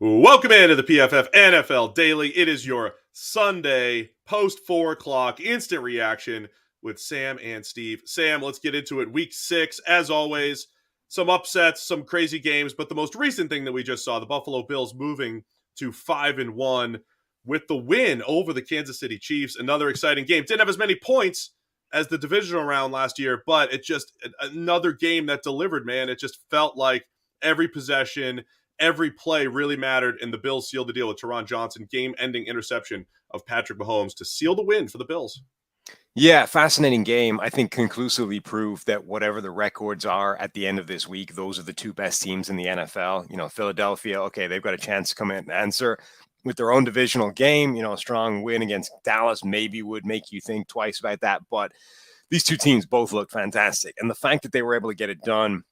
Welcome into the PFF NFL Daily. It is your Sunday post 4 o'clock instant reaction with Sam and Steve. Sam, let's get into it. Week 6, as always, some upsets, some crazy games, but the most recent thing that we just saw, the Buffalo Bills moving to 5-1 with the win over the Kansas City Chiefs. Another exciting game. Didn't have as many points as the divisional round last year, but it just another game that delivered, man. It just felt like every possession, every play really mattered, and the Bills sealed the deal with Taron Johnson, game-ending interception of Patrick Mahomes to seal the win for the Bills. Yeah, fascinating game. I think conclusively proved that whatever the records are at the end of this week, those are the two best teams in the NFL. Philadelphia, okay, they've got a chance to come in and answer with their own divisional game. A strong win against Dallas maybe would make you think twice about that. But these two teams both look fantastic. And the fact that they were able to get it done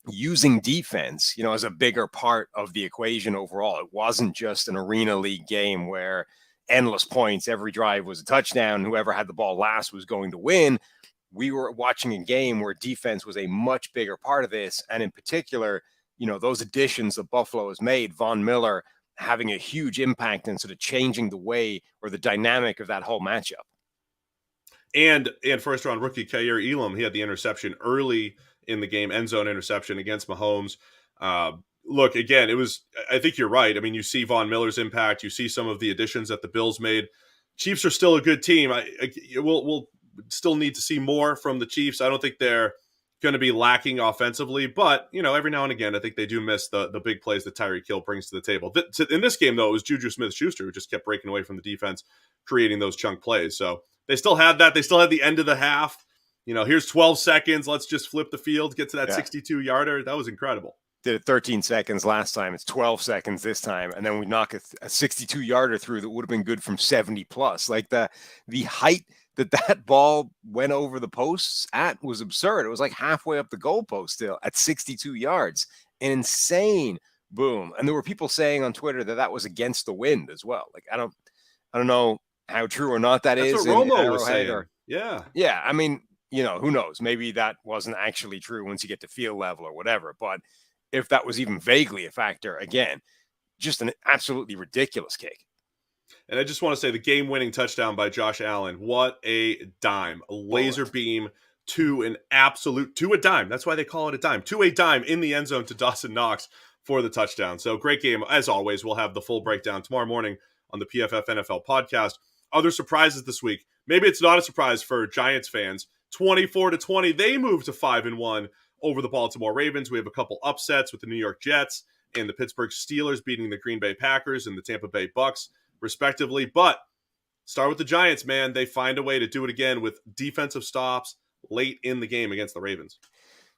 using defense, as a bigger part of the equation overall. It wasn't just an arena league game where endless points, every drive was a touchdown, whoever had the ball last was going to win. We were watching a game where defense was a much bigger part of this. And in particular, those additions that Buffalo has made, Von Miller having a huge impact and sort of changing the way or the dynamic of that whole matchup. And first round rookie Kaiir Elam, he had the interception early in the game, end zone interception against Mahomes. Look, again, I think you're right. I mean, you see Von Miller's impact. You see some of the additions that the Bills made. Chiefs are still a good team. We'll still need to see more from the Chiefs. I don't think they're going to be lacking offensively, but, every now and again, I think they do miss the big plays that Tyreek Hill brings to the table. In this game, though, it was Juju Smith-Schuster who just kept breaking away from the defense, creating those chunk plays. So they still had that. They still had the end of the half. Here's 12 seconds. Let's just flip the field, get to that 62-yarder. That was incredible. Did it 13 seconds last time. It's 12 seconds this time. And then we knock a 62-yarder through that would have been good from 70 plus. Like the height that ball went over the posts at was absurd. It was like halfway up the goalpost still at 62 yards. An insane boom. And there were people saying on Twitter that was against the wind as well. Like, I don't know how true or not That's is. What Romo was saying. Yeah. I mean, who knows? Maybe that wasn't actually true once you get to field level or whatever. But if that was even vaguely a factor, again, just an absolutely ridiculous kick. And I just want to say the game-winning touchdown by Josh Allen, what a dime. A laser beam to a dime. That's why they call it a dime. To a dime in the end zone to Dawson Knox for the touchdown. So great game. As always, we'll have the full breakdown tomorrow morning on the PFF NFL podcast. Other surprises this week. Maybe it's not a surprise for Giants fans. 24-20, they moved to 5-1 over the Baltimore Ravens. We have a couple upsets with the New York Jets and the Pittsburgh Steelers beating the Green Bay Packers and the Tampa Bay Bucks, respectively. But start with the Giants, man. They find a way to do it again with defensive stops late in the game against the Ravens.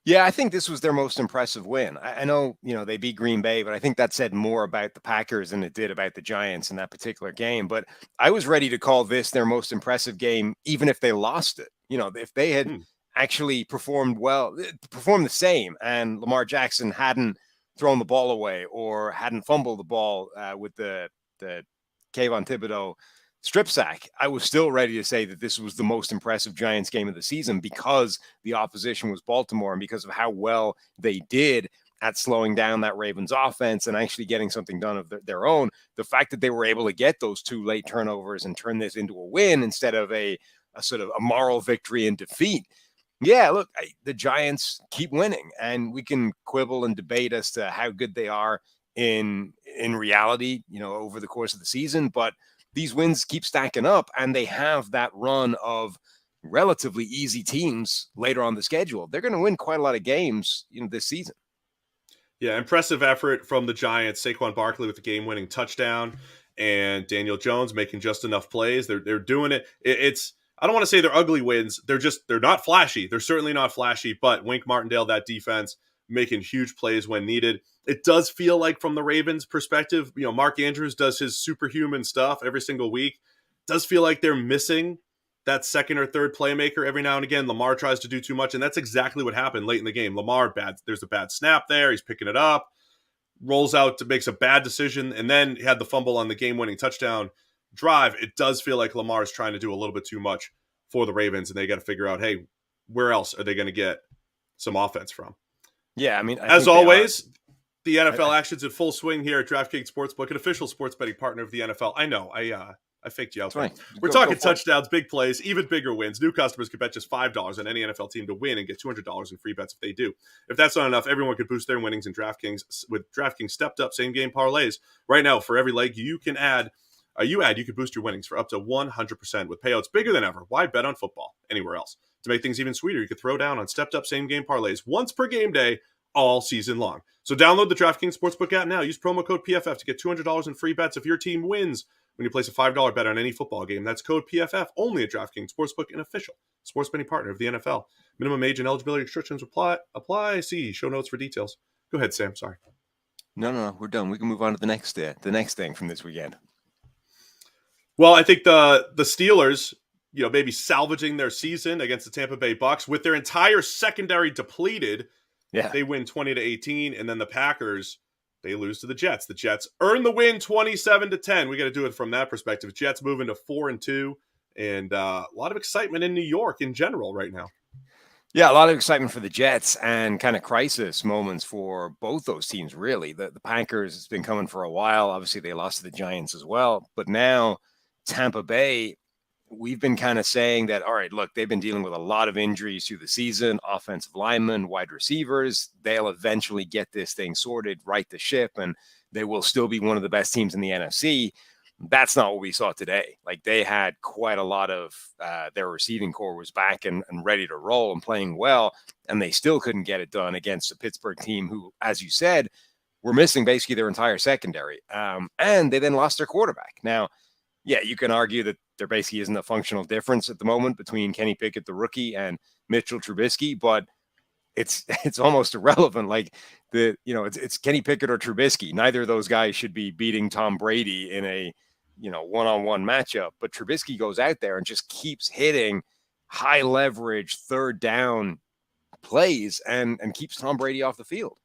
Yeah, I think this was their most impressive win. I know, they beat Green Bay, but I think that said more about the Packers than it did about the Giants in that particular game. But I was ready to call this their most impressive game, even if they lost it. If they had actually performed the same, and Lamar Jackson hadn't thrown the ball away or hadn't fumbled the ball with the Kayvon Thibodeau strip sack, I was still ready to say that this was the most impressive Giants game of the season because the opposition was Baltimore and because of how well they did at slowing down that Ravens offense and actually getting something done of their own. The fact that they were able to get those two late turnovers and turn this into a win instead of a sort of a moral victory and defeat. Yeah, look, the Giants keep winning, and we can quibble and debate as to how good they are in reality, over the course of the season, but these wins keep stacking up, and they have that run of relatively easy teams later on the schedule. They're going to win quite a lot of games, this season. Yeah, impressive effort from the Giants. Saquon Barkley with the game-winning touchdown, and Daniel Jones making just enough plays. They're doing it. It's I don't want to say they're ugly wins. They're not flashy. They're certainly not flashy. But Wink Martindale, that defense, making huge plays when needed. It does feel like from the Ravens' perspective, Mark Andrews does his superhuman stuff every single week. It does feel like they're missing that second or third playmaker every now and again. Lamar tries to do too much, and that's exactly what happened late in the game. There's a bad snap there. He's picking it up, rolls out, makes a bad decision, and then had the fumble on the game-winning touchdown drive. It does feel like Lamar is trying to do a little bit too much for the Ravens, and they got to figure out, hey, where else are they going to get some offense from? Yeah, I mean, as always, The NFL action's in full swing here at DraftKings Sportsbook, an official sports betting partner of the NFL. I know, I faked you out there. We're talking touchdowns, big plays, even bigger wins. New customers can bet just $5 on any NFL team to win and get $200 in free bets if they do. If that's not enough, everyone can boost their winnings in DraftKings with DraftKings stepped-up same-game parlays. Right now, for every leg you can you can boost your winnings for up to 100% with payouts bigger than ever. Why bet on football anywhere else? To make things even sweeter, you could throw down on stepped-up same-game parlays once per game day all season long. So download the DraftKings Sportsbook app now. Use promo code PFF to get $200 in free bets if your team wins when you place a $5 bet on any football game. That's code PFF only at DraftKings Sportsbook, an official sports betting partner of the NFL. Minimum age and eligibility restrictions apply. See show notes for details. Go ahead, Sam. Sorry. No, we're done. We can move on to the next thing from this weekend. Well, I think the Steelers, maybe salvaging their season against the Tampa Bay Bucks with their entire secondary depleted. Yeah. They win 20-18, and then the Packers, they lose to the Jets. The Jets earn the win 27-10. We got to do it from that perspective. Jets moving to 4-2, and a lot of excitement in New York in general right now. Yeah, a lot of excitement for the Jets and kind of crisis moments for both those teams, really. The Packers, it's been coming for a while. Obviously, they lost to the Giants as well. But now Tampa Bay, we've been kind of saying that, all right, look, they've been dealing with a lot of injuries through the season, offensive linemen, wide receivers. They'll eventually get this thing sorted, right the ship, and they will still be one of the best teams in the NFC. That's not what we saw today. Like, they had quite a lot of their receiving core was back and ready to roll and playing well, and they still couldn't get it done against a Pittsburgh team who, as you said, were missing basically their entire secondary. And they then lost their quarterback. Now, yeah, you can argue that there basically isn't a functional difference at the moment between Kenny Pickett, the rookie, and Mitchell Trubisky, but it's almost irrelevant. Like, it's Kenny Pickett or Trubisky. Neither of those guys should be beating Tom Brady in a one-on-one matchup. But Trubisky goes out there and just keeps hitting high leverage third down plays and keeps Tom Brady off the field.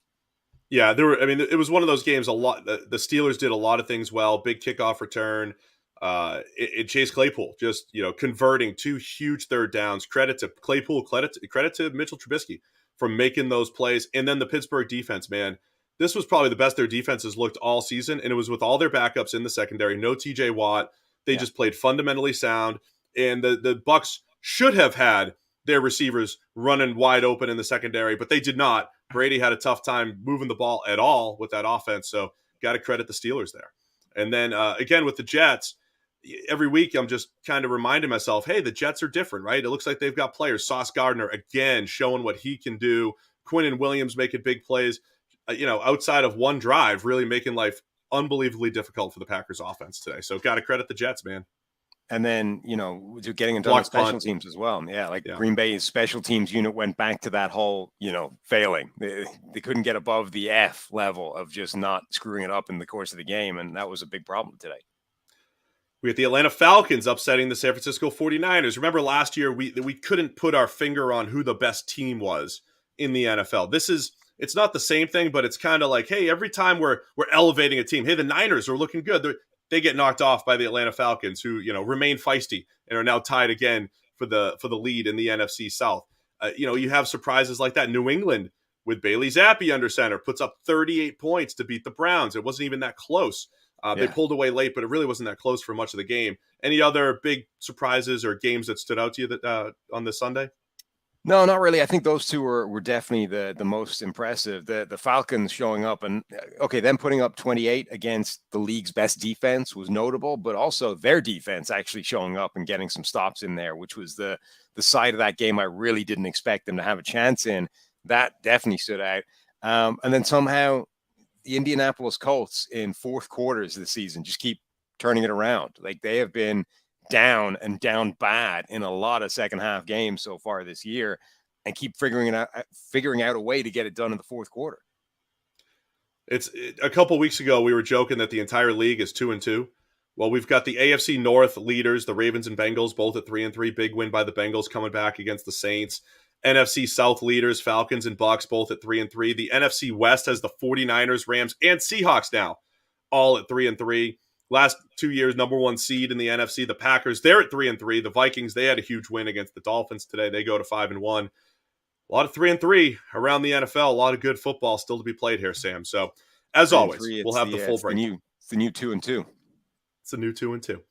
Yeah, it was one of those games. The Steelers did a lot of things well. Big kickoff return. Chase Claypool just, converting 2 huge third downs. Credit to Claypool, credit to Mitchell Trubisky for making those plays. And then the Pittsburgh defense, man, this was probably the best their defense has looked all season. And it was with all their backups in the secondary. No TJ Watt. They just played fundamentally sound. And the Bucs should have had their receivers running wide open in the secondary, but they did not. Brady had a tough time moving the ball at all with that offense. So got to credit the Steelers there. And then again, with the Jets, every week I'm just kind of reminding myself, hey, the Jets are different, right? It looks like they've got players. Sauce Gardner, again, showing what he can do. Quinnen Williams making big plays, outside of one drive, really making life unbelievably difficult for the Packers offense today. So got to credit the Jets, man. And then, getting into the special teams as well. Yeah, Green Bay's special teams unit went back to that whole, failing. They couldn't get above the F level of just not screwing it up in the course of the game. And that was a big problem today. We had the Atlanta Falcons upsetting the San Francisco 49ers. Remember last year, we couldn't put our finger on who the best team was in the NFL. It's not the same thing, but it's kind of like, hey, every time we're elevating a team, hey, the Niners are looking good. They get knocked off by the Atlanta Falcons, who, remain feisty and are now tied again for the lead in the NFC South. You have surprises like that. New England with Bailey Zappi under center puts up 38 points to beat the Browns. It wasn't even that close. They pulled away late, but it really wasn't that close for much of the game. Any other big surprises or games that stood out to you that on this Sunday? No, not really. I think those two were definitely the most impressive. The Falcons showing up and, them putting up 28 against the league's best defense was notable, but also their defense actually showing up and getting some stops in there, which was the side of that game I really didn't expect them to have a chance in. That definitely stood out. And then somehow the Indianapolis Colts in fourth quarters of the season just keep turning it around. Like, they have been down and down bad in a lot of second half games so far this year and keep figuring out a way to get it done in the fourth quarter. A couple weeks ago, we were joking that the entire league is 2-2. Well, we've got the AFC North leaders, the Ravens and Bengals, both at 3-3. Big win by the Bengals coming back against the Saints. NFC South leaders, Falcons and Bucks, both at 3-3. The NFC West has the 49ers, Rams, and Seahawks now, all at 3-3. Last 2 years, number one seed in the NFC, the Packers, they're at 3-3. The Vikings, they had a huge win against the Dolphins today. They go to 5-1. A lot of 3-3 around the NFL. A lot of good football still to be played here, Sam. So As 3-3, always, we'll have the full breakdown. It's the new 2-2. It's a new 2-2.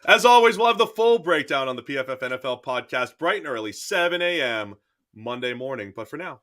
As always, we'll have the full breakdown on the PFF NFL podcast bright and early, 7 a.m. Monday morning. But for now,